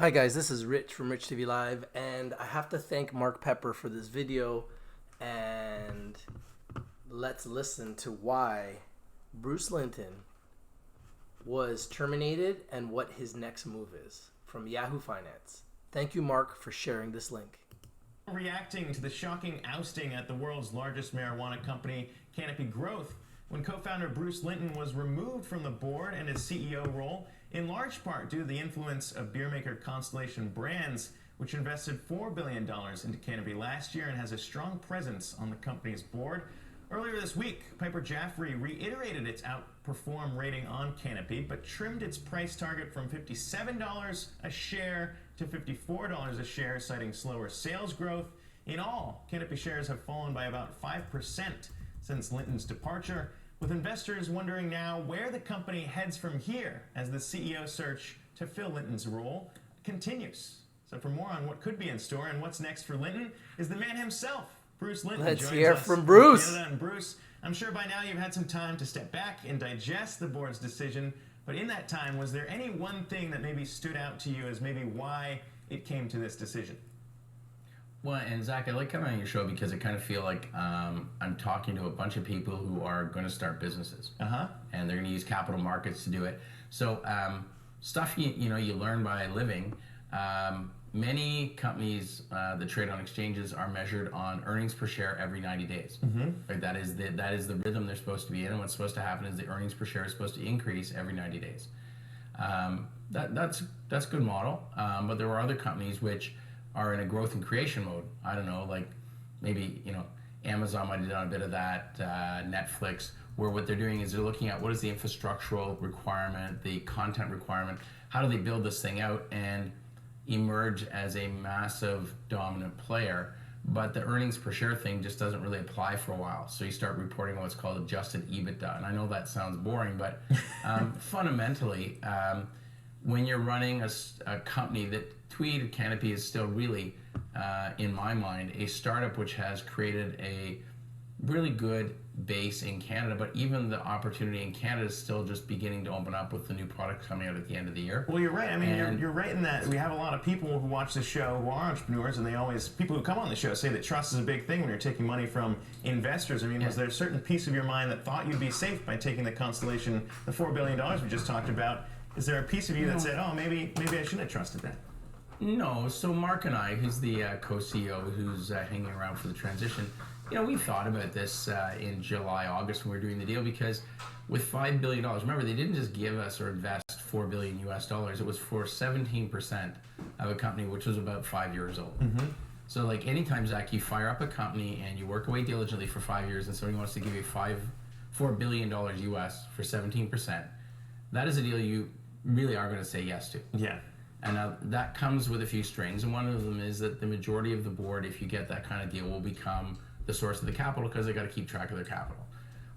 Hi guys, this is Rich from Rich TV Live, and I have to thank Mark Pepper for this video, and let's listen to why Bruce Linton was terminated and what his next move is from Yahoo Finance. Thank you, Mark, for sharing this link. Reacting to the shocking ousting at the world's largest marijuana company, Canopy Growth, when co-founder Bruce Linton was removed from the board and his CEO role, in large part due to the influence of beer maker Constellation Brands, which invested $4 billion into Canopy last year and has a strong presence on the company's board. Earlier this week, Piper Jaffray reiterated its outperform rating on Canopy, but trimmed its price target from $57 a share to $54 a share, citing slower sales growth. In all, Canopy shares have fallen by about 5% since Linton's departure, with investors wondering now where the company heads from here as the CEO search to fill Linton's role continues. So for more on what could be in store and what's next for Linton is the man himself, Bruce Linton. Let's joins hear us from Bruce. Canada. And Bruce, I'm sure by now you've had some time to step back and digest the board's decision, but in that time, was there any one thing that maybe stood out to you as maybe why it came to this decision? Well, and Zach, I like coming on your show because I kind of feel like I'm talking to a bunch of people who are going to start businesses, and they're going to use capital markets to do it. So stuff you learn by living. Many companies that trade on exchanges are measured on earnings per share every 90 days. Right? That is the rhythm they're supposed to be in, and what's supposed to happen is the earnings per share is supposed to increase every 90 days. That's a good model, but there are other companies which are in a growth and creation mode. I don't know, like maybe Amazon might have done a bit of that, Netflix, where what they're doing is they're looking at what is the infrastructural requirement, the content requirement, how do they build this thing out and emerge as a massive dominant player. But the earnings per share thing just doesn't really apply for a while. So you start reporting what's called adjusted EBITDA. And I know that sounds boring, but fundamentally, when you're running a company that Tweed Canopy is still really, in my mind, a startup which has created a really good base in Canada, but even the opportunity in Canada is still just beginning to open up with the new product coming out at the end of the year. Well, you're right. I mean, you're right in that we have a lot of people who watch the show who are entrepreneurs, and people who come on the show say that trust is a big thing when you're taking money from investors. I mean, was there a certain piece of your mind that thought you'd be safe by taking the Constellation, the $4 billion we just talked about? Is there a piece of you that said, oh, maybe I shouldn't have trusted that? No. So Mark and I, who's the co-CEO who's hanging around for the transition, we thought about this in July, August when we were doing the deal, because with $5 billion, remember, they didn't just give us or invest $4 billion US. It was for 17% of a company which was about 5 years old. So like anytime, Zach, you fire up a company and you work away diligently for 5 years and somebody wants to give you $4 billion US for 17%, that is a deal you really are going to say yes to. Yeah. And that comes with a few strings, and one of them is that the majority of the board, if you get that kind of deal, will become the source of the capital because they got to keep track of their capital,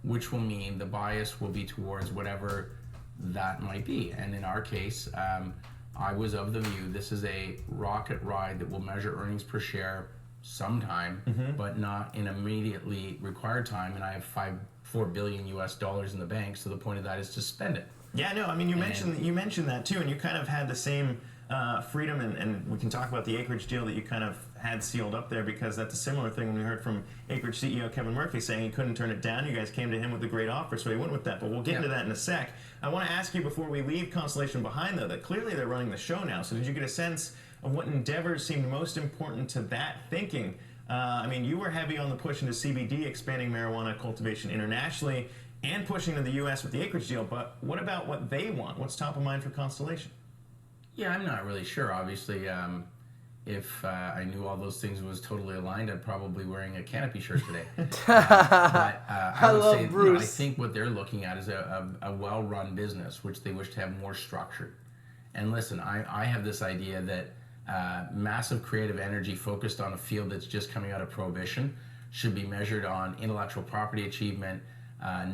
which will mean the bias will be towards whatever that might be. And in our case, I was of the view this is a rocket ride that will measure earnings per share sometime, but not in immediately required time. And I have $4 billion US in the bank, so the point of that is to spend it. Yeah, no, I mean, you mentioned that too, and you kind of had the same freedom, and we can talk about the Acreage deal that you kind of had sealed up there, because that's a similar thing when we heard from Acreage CEO Kevin Murphy saying he couldn't turn it down. You guys came to him with a great offer, so he went with that, but we'll get into that in a sec. I want to ask you before we leave Constellation behind, though, that clearly they're running the show now, so did you get a sense of what endeavors seemed most important to that thinking? I mean, you were heavy on the push into CBD, expanding marijuana cultivation internationally, and pushing to the U.S. with the Acreage deal, but what about what they want? What's top of mind for Constellation? Yeah, I'm not really sure. Obviously, if I knew all those things was totally aligned, I'd probably be wearing a Canopy shirt today. I would say, Bruce. I think what they're looking at is a well-run business, which they wish to have more structured. And listen, I have this idea that massive creative energy focused on a field that's just coming out of prohibition should be measured on intellectual property achievement,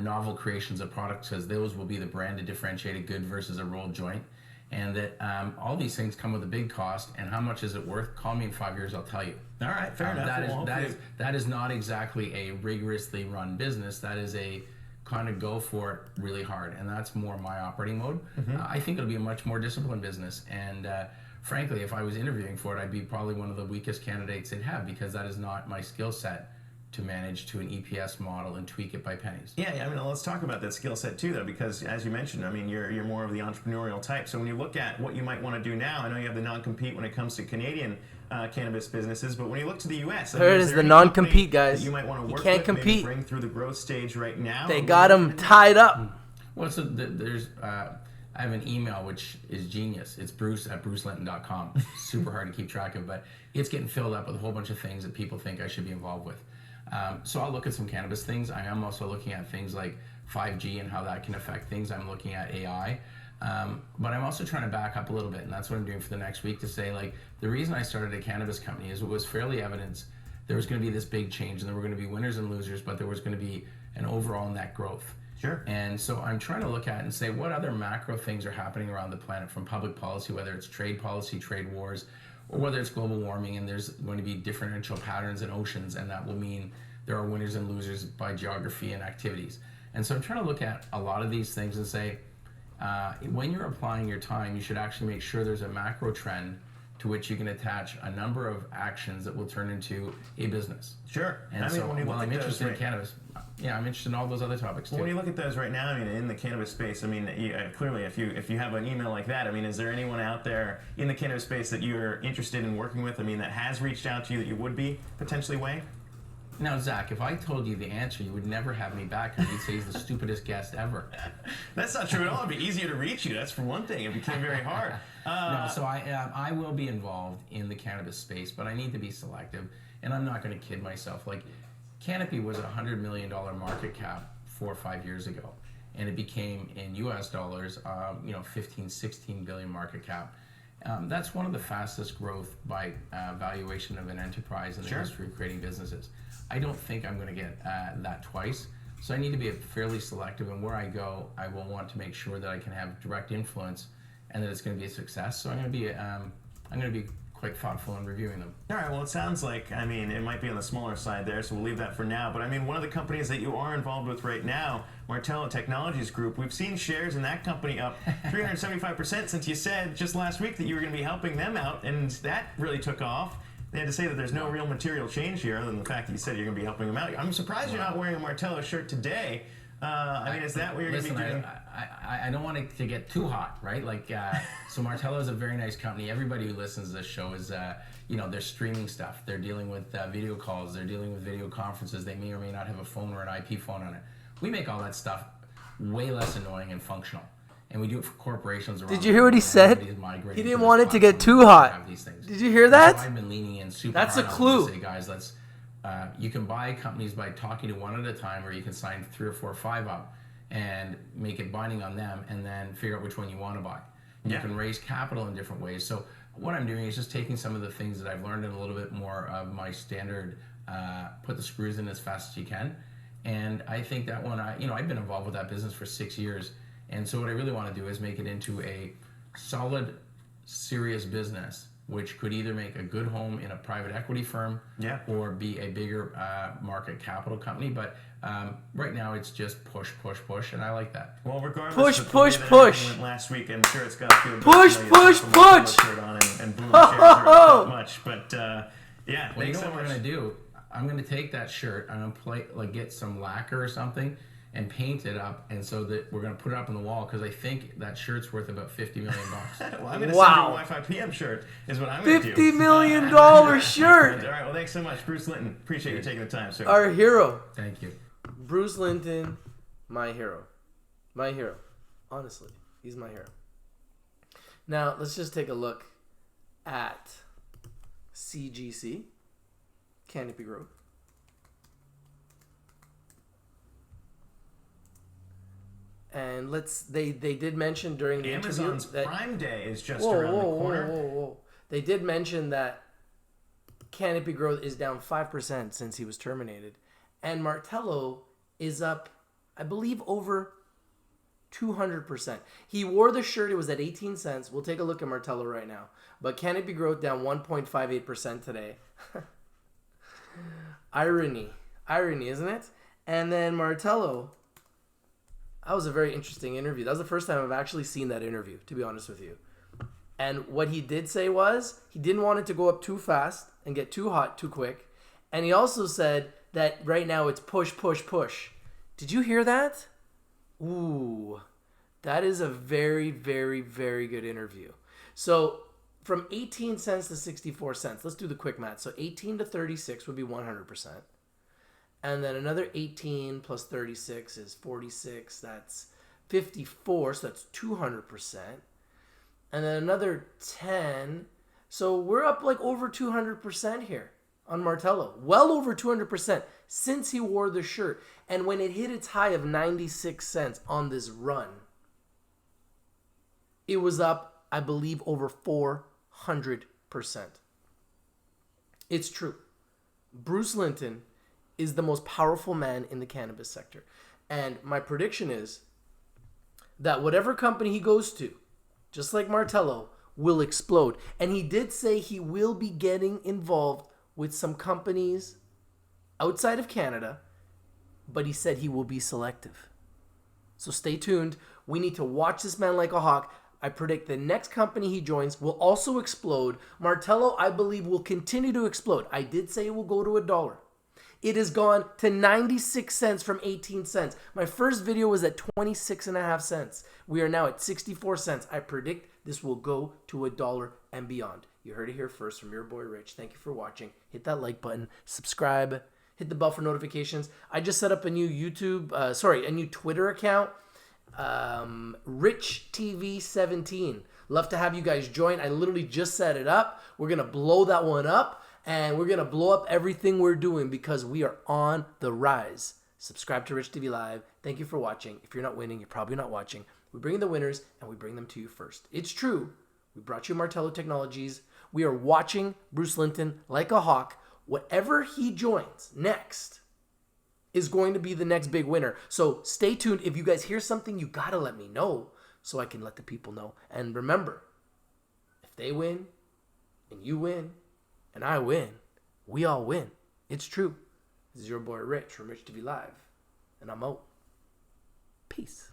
novel creations of products, because those will be the branded differentiated good versus a rolled joint, and that all these things come with a big cost. And how much is it worth? Call me in 5 years, I'll tell you. All right, fair enough. That is not exactly a rigorously run business. That is a kind of go for it really hard, and that's more my operating mode. I think it'll be a much more disciplined business, and frankly, if I was interviewing for it, I'd be probably one of the weakest candidates they'd have, because that is not my skill set to manage to an EPS model and tweak it by pennies. Yeah, I mean, let's talk about that skill set too, though, because as you mentioned, I mean, you're more of the entrepreneurial type. So when you look at what you might want to do now, I know you have the non-compete when it comes to Canadian cannabis businesses, but when you look to the U.S., there it is, the non-compete, guys. You might want to work can't with, compete. maybe bring through the growth stage right now. They got him tied up. Well, so there's I have an email which is genius. It's bruce@brucelinton.com. Super hard to keep track of, but it's getting filled up with a whole bunch of things that people think I should be involved with. So I'll look at some cannabis things. I am also looking at things like 5G and how that can affect things. I'm looking at AI. But I'm also trying to back up a little bit, and that's what I'm doing for the next week, to say, like, the reason I started a cannabis company is it was fairly evident there was going to be this big change, and there were going to be winners and losers, but there was going to be an overall net growth. Sure. And so I'm trying to look at and say, what other macro things are happening around the planet from public policy, whether it's trade policy, trade wars, or whether it's global warming, and there's going to be differential patterns in oceans, and that will mean there are winners and losers by geography and activities. And so I'm trying to look at a lot of these things and say, when you're applying your time, you should actually make sure there's a macro trend to which you can attach a number of actions that will turn into a business. Sure. And so while I'm interested in cannabis, yeah, I'm interested in all those other topics too. Well, when you look at those right now, I mean, in the cannabis space, I mean, clearly, if you have an email like that, I mean, is there anyone out there in the cannabis space that you're interested in working with? I mean, that has reached out to you that you would be potentially weighing? Now, Zach, if I told you the answer, you would never have me back, because you'd say he's the stupidest guest ever. That's not true at all. It'd be easier to reach you. That's for one thing. It became very hard. No, so I will be involved in the cannabis space, but I need to be selective, and I'm not going to kid myself. Like, Canopy was a $100 million market cap 4 or 5 years ago, and it became, in US dollars, 15, 16 billion market cap. That's one of the fastest growth by valuation of an enterprise in the history of creating businesses. I don't think I'm going to get that twice, so I need to be fairly selective, and where I go, I will want to make sure that I can have direct influence and that it's going to be a success. So I'm going to be quite thoughtful in reviewing them. All right, well, it sounds like, I mean, it might be on the smaller side there, so we'll leave that for now. But I mean, one of the companies that you are involved with right now, Martello Technologies Group, we've seen shares in that company up 375% since you said just last week that you were going to be helping them out, and that really took off. They had to say that there's no real material change here other than the fact that you said you're going to be helping them out. I'm surprised you're not wearing a Martello shirt today. I mean, is that what you're going to be doing? I don't want it to get too hot, right? Like, so Martello is a very nice company. Everybody who listens to this show is, they're streaming stuff. They're dealing with video calls. They're dealing with video conferences. They may or may not have a phone or an IP phone on it. We make all that stuff way less annoying and functional. And we do it for corporations around. Did you hear what he said? He didn't want it to get too hot. Did you hear that? So I've been leaning in super That's hard a clue. to say, guys, let's. You can buy companies by talking to one at a time, or you can sign 3 or 4 or 5 up and make it binding on them, and then figure out which one you want to buy. You can raise capital in different ways. So what I'm doing is just taking some of the things that I've learned in a little bit more of my standard, put the screws in as fast as you can. And I think that one, I've been involved with that business for 6 years. And so what I really want to do is make it into a solid, serious business, which could either make a good home in a private equity firm or be a bigger market capital company. But right now it's just push, and I like that. Well, regardless push. Went last week, I'm sure it's got to feel push. And boom, shares are up that much. But yeah, well, you know what we're gonna do? I'm gonna take that shirt. I'm gonna get some lacquer or something and paint it up, and so that we're going to put it up on the wall, because I think that shirt's worth about $50 million. Well, I'm going to send you a Wi-Fi PM shirt is what I'm going to do. $50 million shirt. All right, well, thanks so much, Bruce Linton. Appreciate you taking the time, sir. Our hero. Thank you. Bruce Linton, my hero. My hero. Honestly, he's my hero. Now, let's just take a look at CGC, Canopy Growth. And they did mention during the Amazon's interview that Prime Day is just around the corner. Whoa. They did mention that Canopy Growth is down 5% since he was terminated. And Martello is up, I believe, over 200%. He wore the shirt. It was at 18 cents. We'll take a look at Martello right now. But Canopy Growth down 1.58% today. Irony, isn't it? And then Martello... That was a very interesting interview. That was the first time I've actually seen that interview, to be honest with you. And what he did say was he didn't want it to go up too fast and get too hot too quick. And he also said that right now it's push, push, push. Did you hear that? Ooh, that is a very, very, very good interview. So from 18 cents to 64 cents, let's do the quick math. So 18 to 36 would be 100%. And then another 18 plus 36 is 46. That's 54. So that's 200%. And then another 10. So we're up like over 200% here on Martello. Well over 200% since he wore the shirt. And when it hit its high of 96 cents on this run, it was up, I believe, over 400%. It's true. Bruce Linton is the most powerful man in the cannabis sector. And my prediction is that whatever company he goes to, just like Martello, will explode. And he did say he will be getting involved with some companies outside of Canada, but he said he will be selective. So stay tuned. We need to watch this man like a hawk. I predict the next company he joins will also explode. Martello, I believe, will continue to explode. I did say it will go to $1. It has gone to 96 cents from 18 cents. My first video was at 26.5 cents. We are now at 64 cents. I predict this will go to $1 and beyond. You heard it here first from your boy Rich. Thank you for watching. Hit that like button, subscribe, hit the bell for notifications. I just set up a new a new Twitter account. Rich TV 17. Love to have you guys join. I literally just set it up. We're gonna blow that one up, and we're gonna blow up everything we're doing because we are on the rise. Subscribe to Rich TV Live. Thank you for watching. If you're not winning, you're probably not watching. We bring the winners and we bring them to you first. It's true. We brought you Martello Technologies. We are watching Bruce Linton like a hawk. Whatever he joins next is going to be the next big winner. So stay tuned. If you guys hear something, you got to let me know so I can let the people know. And remember, if they win and you win and I win, we all win. It's true. This is your boy Rich from Rich TV Live, and I'm out. Peace.